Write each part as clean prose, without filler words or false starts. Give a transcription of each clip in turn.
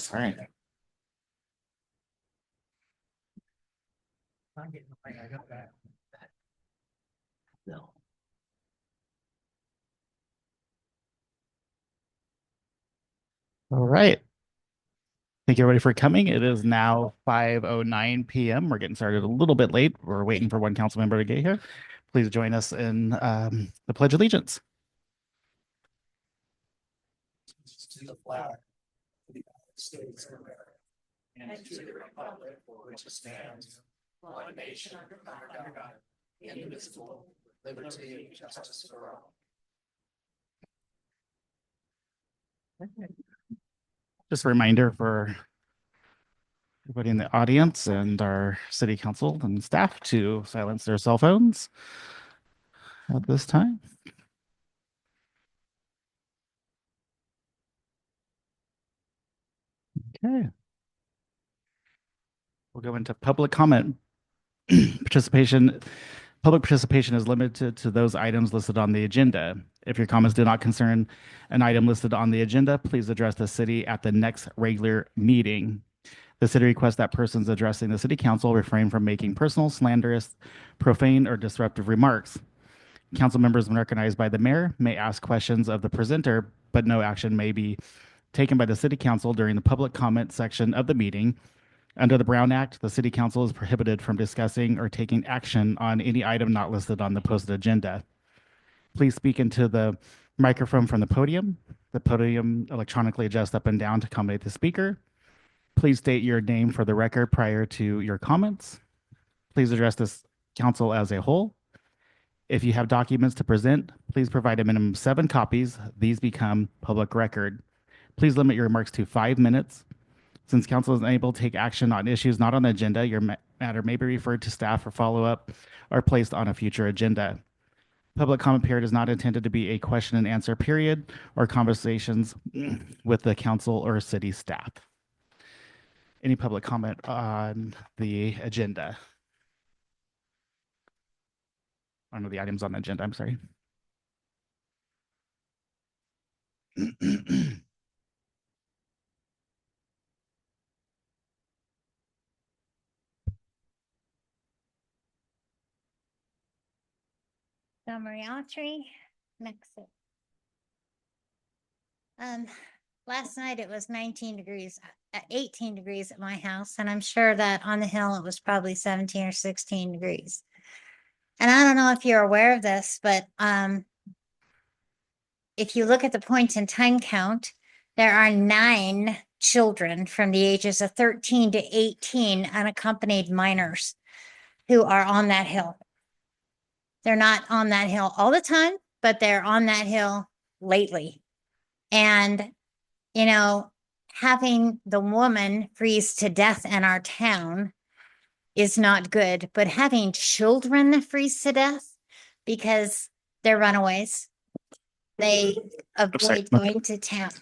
Yes, all right. No. All right. Thank you everybody for coming. It is now 5:09 p.m. We're getting started a little bit late. We're waiting for one council member to get here. Please join us in the Pledge of Allegiance. To the flag of the United States of America and to the republic for which it stands, one nation under God, indivisible, with liberty and justice for all. Just a reminder for everybody in the audience and our city council and staff to silence their cell phones at this time. Okay. We'll go into public comment. Participation. Public participation is limited to those items listed on the agenda. If your comments do not concern an item listed on the agenda, please address the city at the next regular meeting. The city requests that persons addressing the city council refrain from making personal, slanderous, profane, or disruptive remarks. Council members, when recognized by the mayor, may ask questions of the presenter, but no action may be taken by the city council during the public comment section of the meeting. Under the Brown Act, the city council is prohibited from discussing or taking action on any item not listed on the posted agenda. Please speak into the microphone from the podium. The podium electronically adjusts up and down to accommodate the speaker. Please state your name for the record prior to your comments. Please address this council as a whole. If you have documents to present, please provide a minimum of 7 copies. These become public record. Please limit your remarks to 5 minutes. Since council is unable to take action on issues not on the agenda, your matter may be referred to staff for follow-up or placed on a future agenda. Public comment period is not intended to be a question and answer period or conversations with the council or city staff. Any public comment on the agenda? I don't know the items on the agenda, I'm sorry. Summary entry, next. Last night it was 19 degrees, 18 degrees at my house, and I'm sure that on the hill it was probably 17 or 16 degrees. And I don't know if you're aware of this, but if you look at the point in time count, there are 9 children from the ages of 13 to 18 unaccompanied minors who are on that hill. They're not on that hill all the time, but they're on that hill lately. And, you know, having the woman freeze to death in our town is not good, but having children freeze to death because they're runaways, they avoid going to town.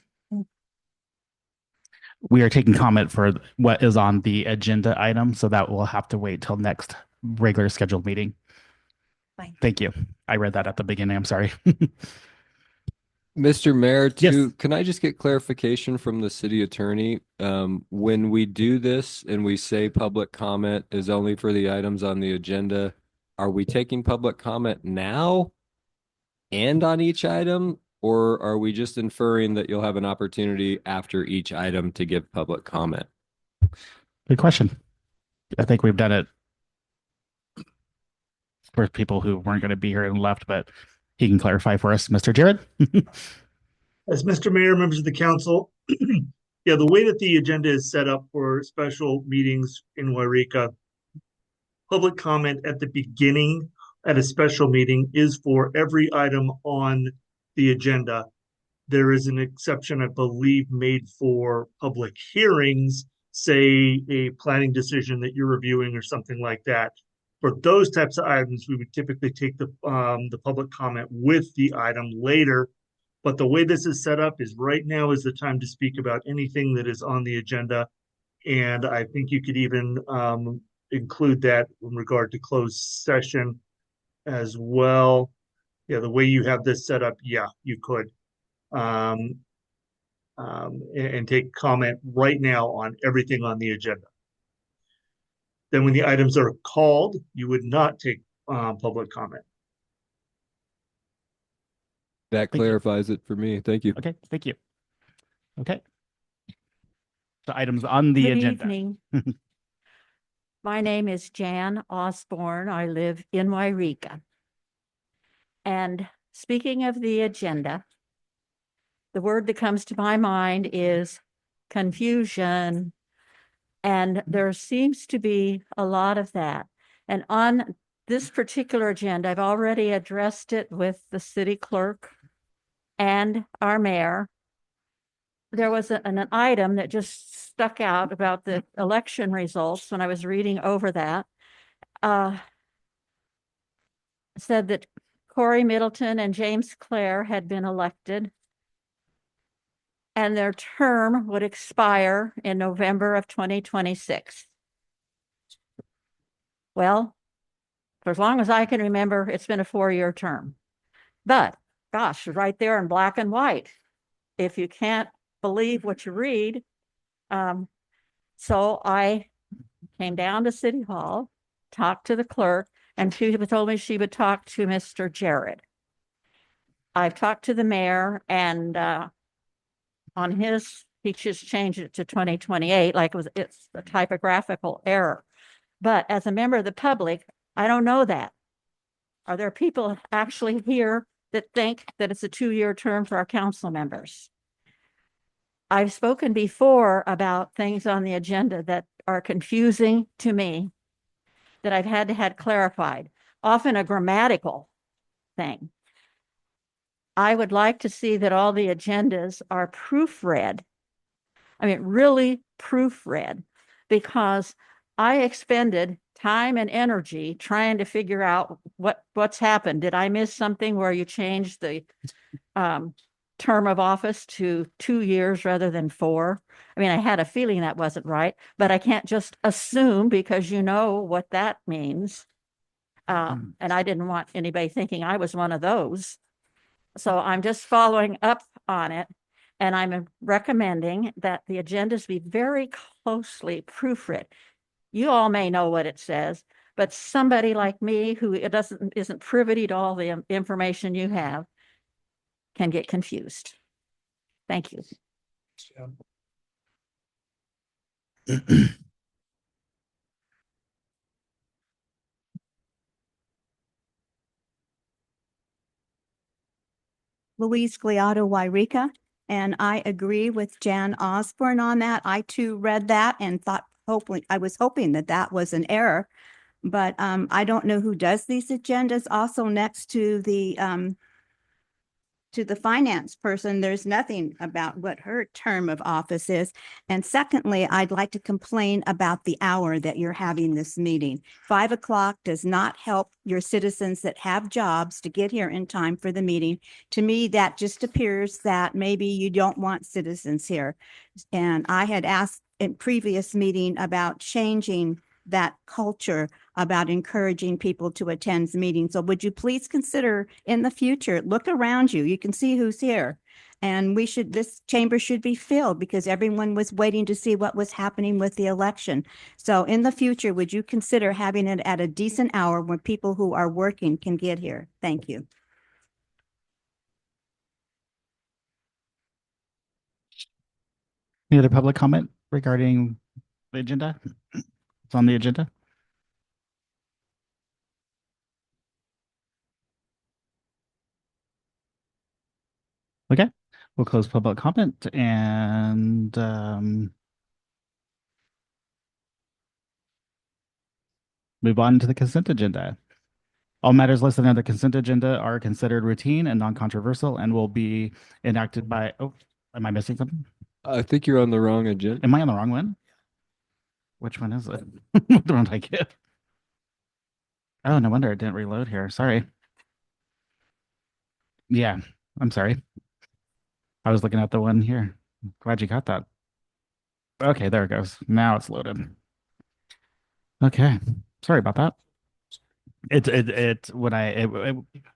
We are taking comment for what is on the agenda item, so that will have to wait till next regular scheduled meeting. Fine. Thank you. I read that at the beginning. I'm sorry. Mr. Mayor, too, Yes. Can I just get clarification from the city attorney? When we do this and we say public comment is only for the items on the agenda, are we taking public comment now and on each item? Or are we just inferring that you'll have an opportunity after each item to give public comment? Good question. I think we've done it for people who weren't going to be here and left, but he can clarify for us. Mr. Jared? As Mr. Mayor, members of the council, yeah, the way that the agenda is set up for special meetings in Yreka, public comment at the beginning at a special meeting is for every item on the agenda. There is an exception, I believe, made for public hearings, say a planning decision that you're reviewing or something like that. For those types of items, we would typically take the public comment with the item later. But the way this is set up is right now is the time to speak about anything that is on the agenda. And I think you could even include that in regard to closed session as well. Yeah, the way you have this set up, yeah, you could. and take comment right now on everything on the agenda. Then when the items are called, you would not take public comment. That Thank you. clarifies it for me. Thank you. Okay, thank you. Okay. The items on the Good agenda. evening. My name is Jan Osborne. I live in Yreka. And speaking of the agenda, the word that comes to my mind is confusion. And there seems to be a lot of that. And on this particular agenda, I've already addressed it with the city clerk and our mayor. There was an item that just stuck out about the election results when I was reading over that. Said that Corey Middleton and James Clare had been elected and their term would expire in November of 2026. Well, for as long as I can remember, it's been a 4-year term. But gosh, right there in black and white, if you can't believe what you read. So I came down to City Hall, talked to the clerk, and she told me she would talk to Mr. Jared. I've talked to the mayor, and on his, he just changed it to 2028, like it's a typographical error. But as a member of the public, I don't know that. Are there people actually here that think that it's a 2-year term for our council members? I've spoken before about things on the agenda that are confusing to me, that I've had to have clarified, often a grammatical thing. I would like to see that all the agendas are proofread. I mean, really proofread, because I expended time and energy trying to figure out what's happened. Did I miss something where you changed the term of office to 2 years rather than 4? I mean, I had a feeling that wasn't right, but I can't just assume because you know what that means. And I didn't want anybody thinking I was one of those. So I'm just following up on it. And I'm recommending that the agendas be very closely proofread. You all may know what it says, but somebody like me who isn't privy to all the information you have can get confused. Thank you. Louise Gliotto, Yreka, and I agree with Jan Osborne on that. I too read that and thought, I was hoping that that was an error. But I don't know who does these agendas. Also next to the finance person, there's nothing about what her term of office is. And secondly, I'd like to complain about the hour that you're having this meeting. 5 o'clock does not help your citizens that have jobs to get here in time for the meeting. To me, that just appears that maybe you don't want citizens here. And I had asked in previous meeting about changing that culture about encouraging people to attend meetings. So would you please consider in the future, look around you, you can see who's here. And this chamber should be filled because everyone was waiting to see what was happening with the election. So in the future, would you consider having it at a decent hour when people who are working can get here? Thank you. Any other public comment regarding the agenda? It's on the agenda. Okay, we'll close public comment and move on to the consent agenda. All matters listed on the consent agenda are considered routine and non-controversial and will be enacted by, oh, am I missing something? I think you're on the wrong agenda. Am I on the wrong one? Which one is it? What one did I get? Oh, no wonder it didn't reload here. Sorry. Yeah, I'm sorry. I was looking at the one here. Glad you got that. Okay, there it goes. Now it's loaded. Okay, sorry about that. It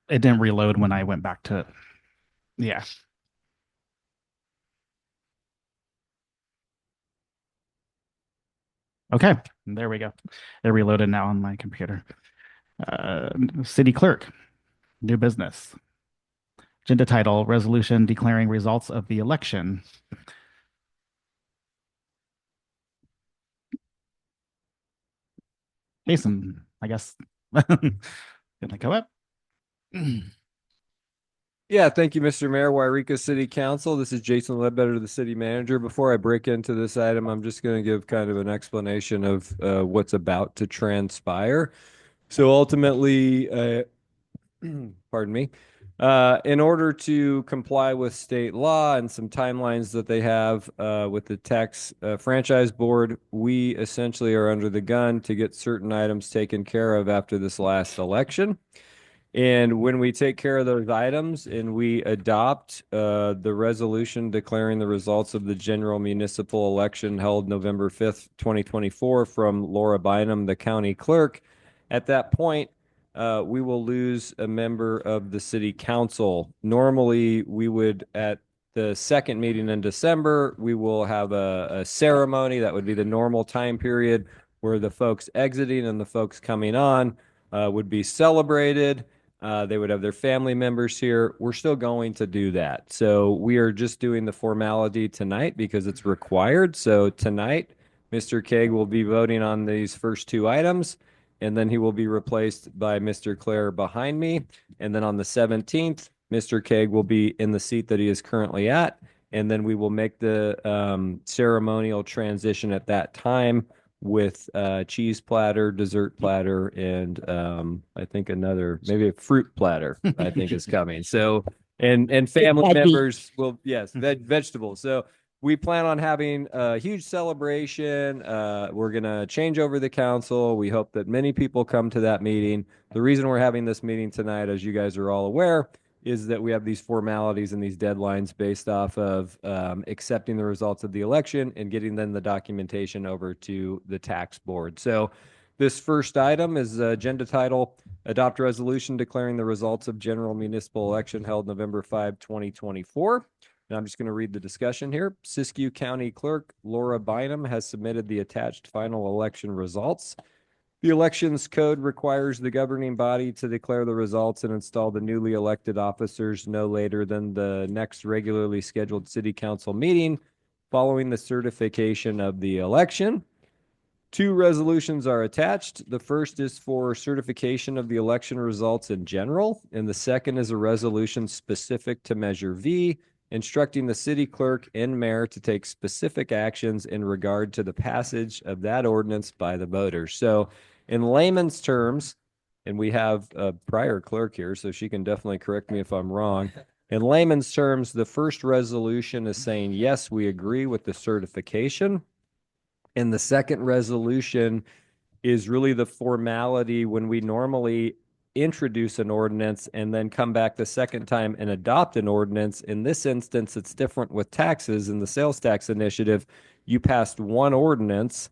didn't reload when I went back to it. Yeah. Okay, there we go. They're reloaded now on my computer. City clerk, new business. Agenda title, resolution declaring results of the election. Jason, I guess. Can I go up? Yeah, thank you, Mr. Mayor, Yreka City Council. This is Jason Ledbetter, the city manager. Before I break into this item, I'm just going to give kind of an explanation of what's about to transpire. So ultimately, pardon me, in order to comply with state law and some timelines that they have with the tax franchise board, we essentially are under the gun to get certain items taken care of after this last election. And when we take care of those items and we adopt the resolution declaring the results of the general municipal election held November 5th, 2024 from Laura Bynum, the county clerk, at that point, we will lose a member of the city council. Normally, we would, at the second meeting in December, we will have a ceremony. That would be the normal time period where the folks exiting and the folks coming on would be celebrated. They would have their family members here. We're still going to do that. So we are just doing the formality tonight because it's required. So tonight, Mr. Keg will be voting on these first two items, and then he will be replaced by Mr. Clare behind me. And then on the 17th, Mr. Keg will be in the seat that he is currently at. And then we will make the ceremonial transition at that time with cheese platter, dessert platter, and I think another, maybe a fruit platter, I think is coming. So and family members will, yes, vegetables. So we plan on having a huge celebration. We're gonna change over the council. We hope that many people come to that meeting. The reason we're having this meeting tonight, as you guys are all aware, is that we have these formalities and these deadlines based off of accepting the results of the election and getting then the documentation over to the tax board. So this first item is agenda title, adopt resolution declaring the results of general municipal election held November 5, 2024. And I'm just going to read the discussion here. Siskiyou County Clerk Laura Bynum has submitted the attached final election results. The elections code requires the governing body to declare the results and install the newly elected officers no later than the next regularly scheduled city council meeting following the certification of the election. Two resolutions are attached. The first is for certification of the election results in general, and the second is a resolution specific to Measure V, instructing the city clerk and mayor to take specific actions in regard to the passage of that ordinance by the voters. So in layman's terms, and we have a prior clerk here, so she can definitely correct me if I'm wrong. In layman's terms, the first resolution is saying, yes, we agree with the certification. And the second resolution is really the formality when we normally introduce an ordinance and then come back the second time and adopt an ordinance. In this instance, it's different with taxes. In the sales tax initiative, you passed one ordinance,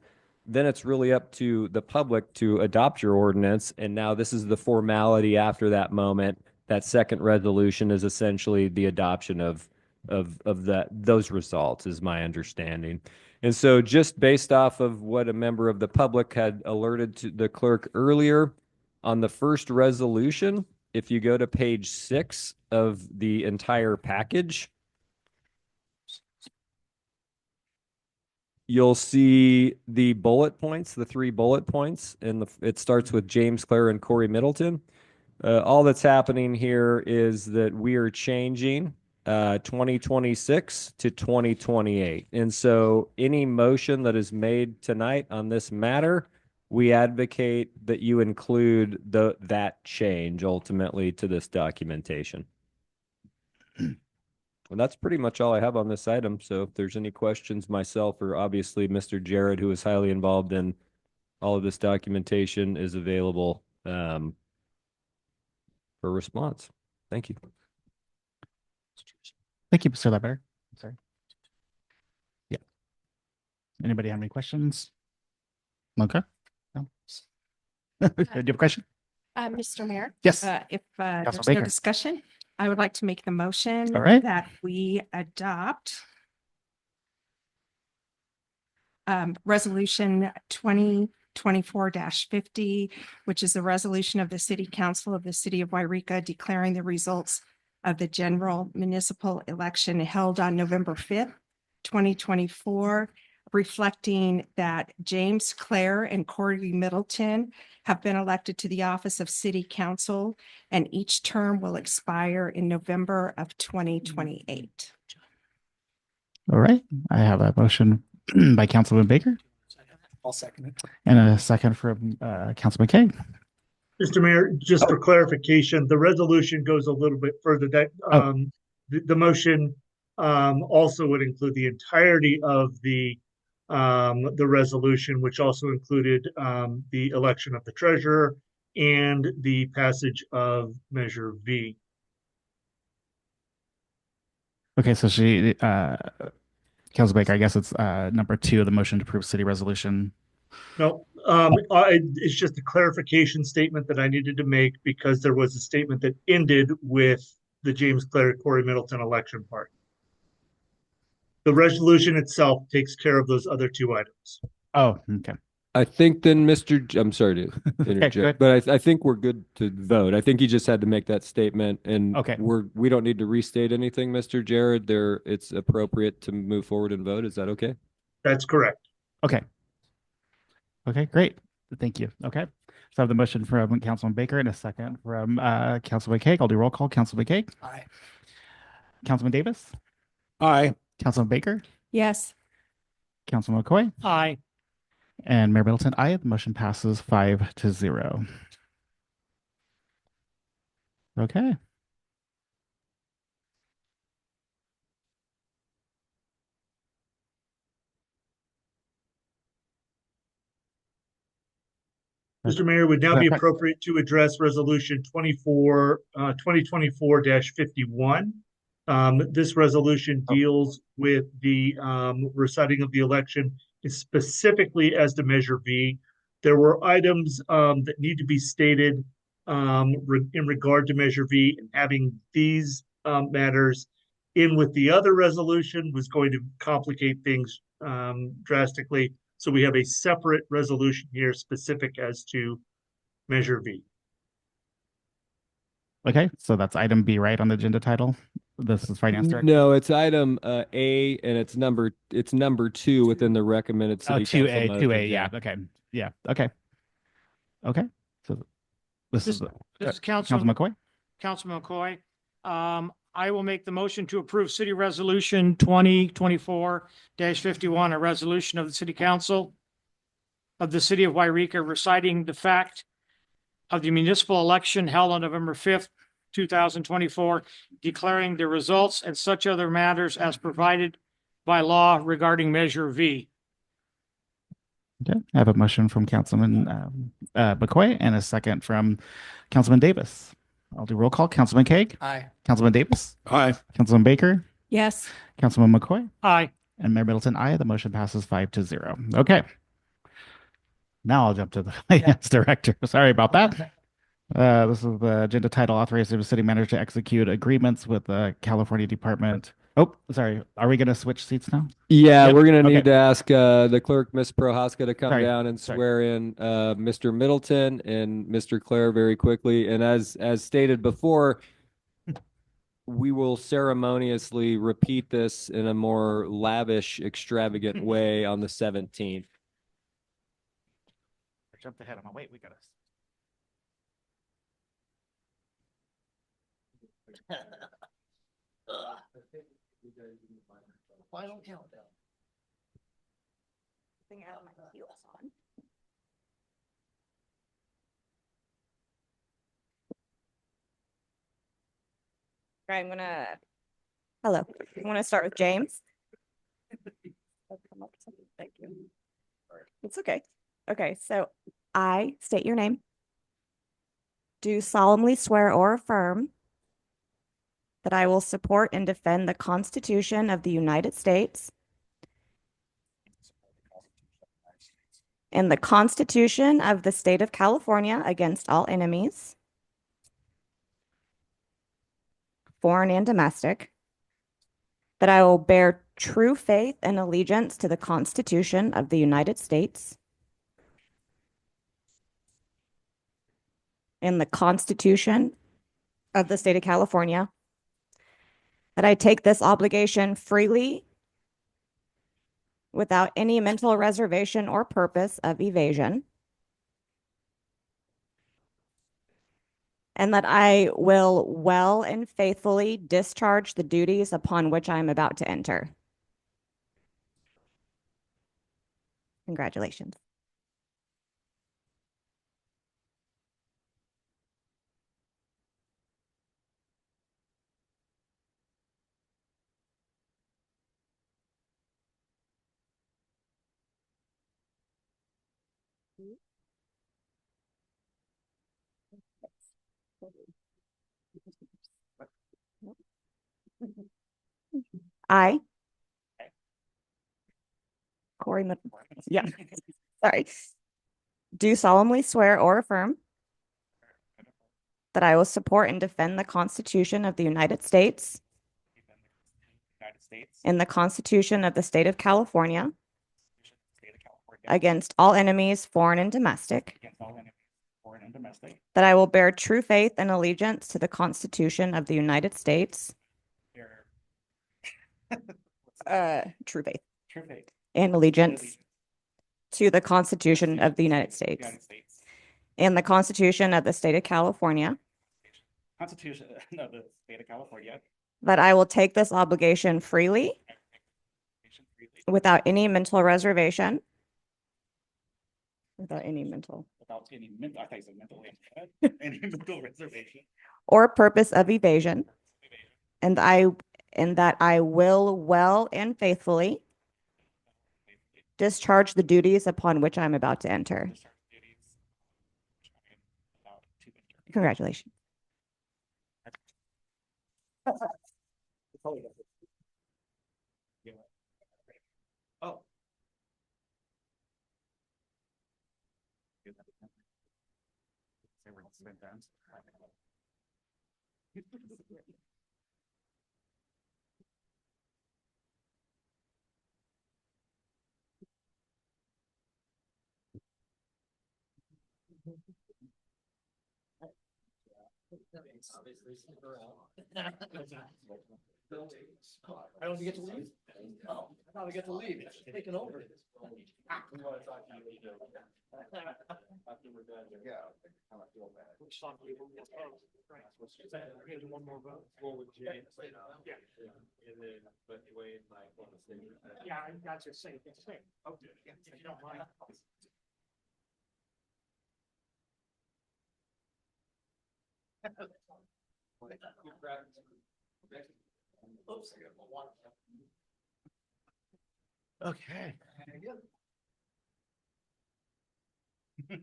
then it's really up to the public to adopt your ordinance. And now this is the formality after that moment. That second resolution is essentially the adoption of those results, is my understanding. And so just based off of what a member of the public had alerted to the clerk earlier, on the first resolution, if you go to page 6 of the entire package, you'll see the bullet points, the 3 bullet points, and it starts with James Clare and Corey Middleton. All that's happening here is that we are changing 2026 to 2028. And so any motion that is made tonight on this matter, we advocate that you include that change ultimately to this documentation. And that's pretty much all I have on this item. So if there's any questions, myself or obviously Mr. Jared, who is highly involved in all of this documentation, is available for response. Thank you. Thank you, Mr. Ledbetter. Sorry. Yeah. Anybody have any questions? Okay. No. Do you have a question? Mr. Mayor? Yes. If there's Baker. no discussion, I would like to make the motion All right. that we adopt Resolution 2024-50, which is the resolution of the City Council of the City of Yreka declaring the results of the general municipal election held on November 5th, 2024, reflecting that James Clare and Corey Middleton have been elected to the office of City Council, and each term will expire in November of 2028. All right. I have a motion by Councilman Baker I'll second it. and a second from Councilman Kay. Mr. Mayor, just for clarification, the resolution goes a little bit further. That the motion also would include the entirety of the resolution, which also included the election of the treasurer and the passage of Measure V. Okay, so Councilman Baker, I guess it's number 2 of the motion to approve city resolution. No, it's just a clarification statement that I needed to make because there was a statement that ended with the James Clare Corey Middleton election part. The resolution itself takes care of those other 2 items. Oh, okay. I think then I'm sorry to Okay, interject, but I think we're good to vote. I think he just had to make that statement, and Okay. we don't need to restate anything, Mr. Jared. It's appropriate to move forward and vote. Is that okay? That's correct. Okay. Okay, great. Thank you. Okay. So I have the motion from Councilman Baker and a second from Councilman Cake. I'll do roll call. Councilman Cake, Aye. Councilman Davis, Aye. Councilman Baker, Yes. Councilman McCoy, Aye. and Mayor Middleton. Aye. The motion passes 5-0. Okay. Mr. Mayor, would now be appropriate to address resolution 2024-51. This resolution deals with the reciting of the election specifically as to Measure V. There were items that need to be stated in regard to Measure V, and having these matters in with the other resolution was going to complicate things drastically. So we have a separate resolution here specific as to Measure V. Okay. So that's item B, right, on the agenda title? This is finance director. No, it's item A, and it's number 2 within the recommended Oh, city 2A, council 2A. motion. Yeah. Okay. Yeah. Okay. Okay. So this is This is Councilman McCoy. Councilman McCoy. I will make the motion to approve City Resolution 2024-51, a resolution of the City Council of the City of Yreka reciting the fact of the municipal election held on November 5th, 2024, declaring the results and such other matters as provided by law regarding Measure V. Okay. I have a motion from Councilman McCoy and a second from Councilman Davis. I'll do roll call. Councilman Cake, Aye. Councilman Davis, Aye. Councilman Baker, Yes. Councilman McCoy, Aye. and Mayor Middleton. Aye. The motion passes 5-0. Okay. Now I'll jump to the finance director. Sorry about that. This is the agenda title, authorizing the city manager to execute agreements with the California Department. Oh, sorry. Are we going to switch seats now? Yeah, Yep. we're gonna Okay. need to ask the clerk, Miss Prohaska, to come Sorry. down and Sorry. swear in Mr. Middleton and Mr. Clare very quickly. And as stated before, we will ceremoniously repeat this in a more lavish, extravagant way on the 17th. I jumped ahead. I'm like, wait, we got to. Final countdown. Right, hello, I'm gonna start with James. Thank you. It's okay. Okay, so I state your name. Do solemnly swear or affirm that I will support and defend the Constitution of the United States and the Constitution of the State of California against all enemies, foreign and domestic, that I will bear true faith and allegiance to the Constitution of the United States and the Constitution of the State of California, that I take this obligation freely without any mental reservation or purpose of evasion, and that I will well and faithfully discharge the duties upon which I am about to enter. Congratulations. I, Corey, yeah, sorry, do solemnly swear or affirm that I will support and defend the Constitution of the United States and the Constitution of the State of California against all enemies, foreign and domestic, that I will bear true faith and allegiance to the Constitution of the United States, true faith and allegiance to the Constitution of the United States and the Constitution of the State of California, Constitution of the State of California, that I will take this obligation freely without any mental reservation, without any mental, I thought you said mental, any mental reservation or purpose of evasion, and that I will well and faithfully discharge the duties upon which I'm about to enter. Congratulations. Oh. I don't get to leave? Oh, I thought we get to leave. It's taken over. One more vote. Yeah. Yeah, I got to say, okay, if you don't mind. Oops. Okay. Yeah,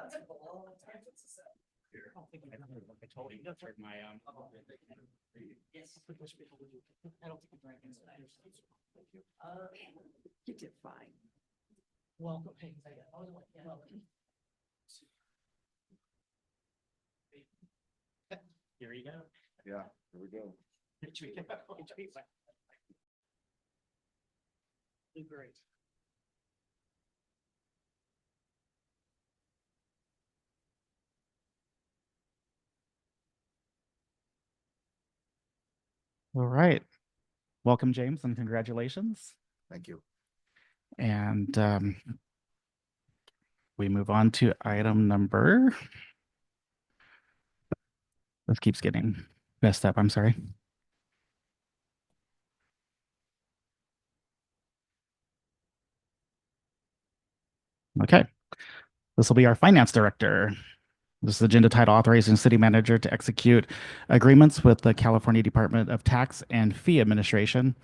it's been a long time since it's out here. I don't think I told you. My Yes. I don't think you drank it. You did fine. Well, okay. Here you go. Yeah, here we go. Great. All right. Welcome, James, and congratulations. Thank you. And we move on to item number. This keeps getting messed up. I'm sorry. Okay. This will be our finance director. This is agenda title authorizing city manager to execute agreements with the California Department of Tax and Fee Administration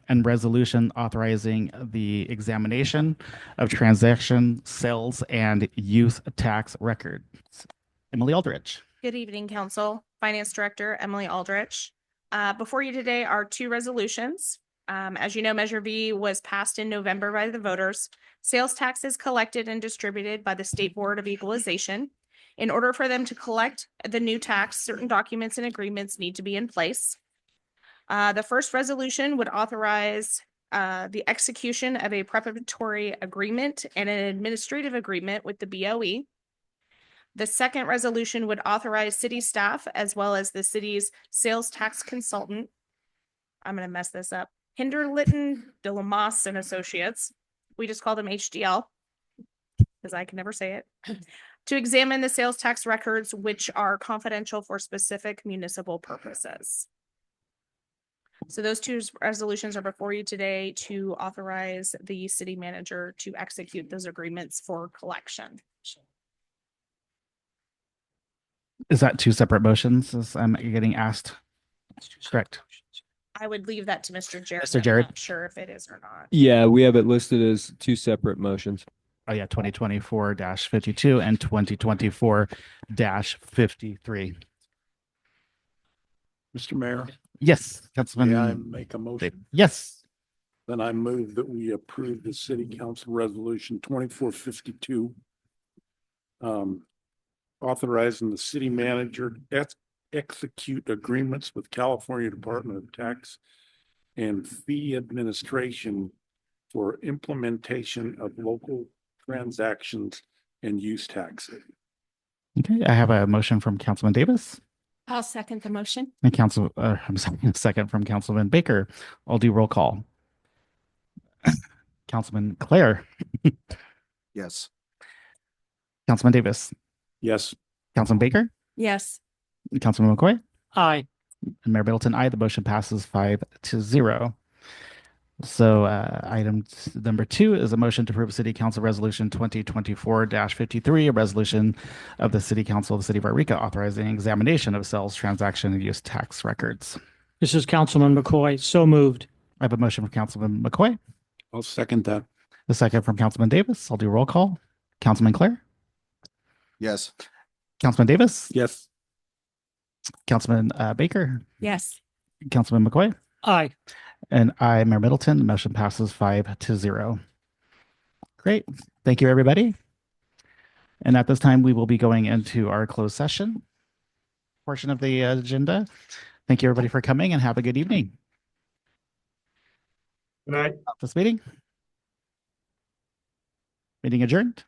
and resolution authorizing the examination of transaction, sales, and use tax records. Emily Aldrich. Good evening, Council. Finance Director Emily Aldrich. Before you today are two resolutions. As you know, Measure V was passed in November by the voters. Sales tax is collected and distributed by the State Board of Equalization. In order for them to collect the new tax, certain documents and agreements need to be in place. The first resolution would authorize the execution of a preparatory agreement and an administrative agreement with the BOE. The second resolution would authorize city staff as well as the city's sales tax consultant. I'm going to mess this up. Hinderlitten de Lamas and Associates. We just call them HDL because I can never say it. To examine the sales tax records, which are confidential for specific municipal purposes. So those two resolutions are before you today to authorize the city manager to execute those agreements for collection. Is that two separate motions as I'm getting asked? Correct. I would leave that to Mr. Jared. Mr. Jared? I'm not sure if it is or not. Yeah, we have it listed as two separate motions. Oh yeah, 2024-52 and 2024-53. Mr. Mayor, Yes, Councilman. may I make a motion? Yes. Then I move that we approve the city council resolution 2452. Authorizing the city manager to execute agreements with California Department of Tax and Fee Administration for implementation of local transactions and use taxes. Okay, I have a motion from Councilman Davis I'll second the motion. and I'm sorry, a second from Councilman Baker. I'll do roll call. Councilman Clare, Yes. Councilman Davis, Yes. Councilman Baker, Yes. Councilman McCoy, Aye. and Mayor Middleton, aye. The motion passes 5-0. So item number 2 is a motion to approve City Council Resolution 2024-53, a resolution of the City Council of the City of Yreka authorizing examination of sales, transaction, and use tax records. This is Councilman McCoy. So moved. I have a motion from Councilman McCoy, I'll second that. a second from Councilman Davis. I'll do roll call. Councilman Clare, Yes. Councilman Davis, Yes. Councilman Baker, Yes. Councilman McCoy, Aye. and I, Mayor Middleton. The motion passes 5-0. Great. Thank you, everybody. And at this time, we will be going into our closed session portion of the agenda. Thank you, everybody, for coming, and have a good evening. Good night. This meeting adjourned.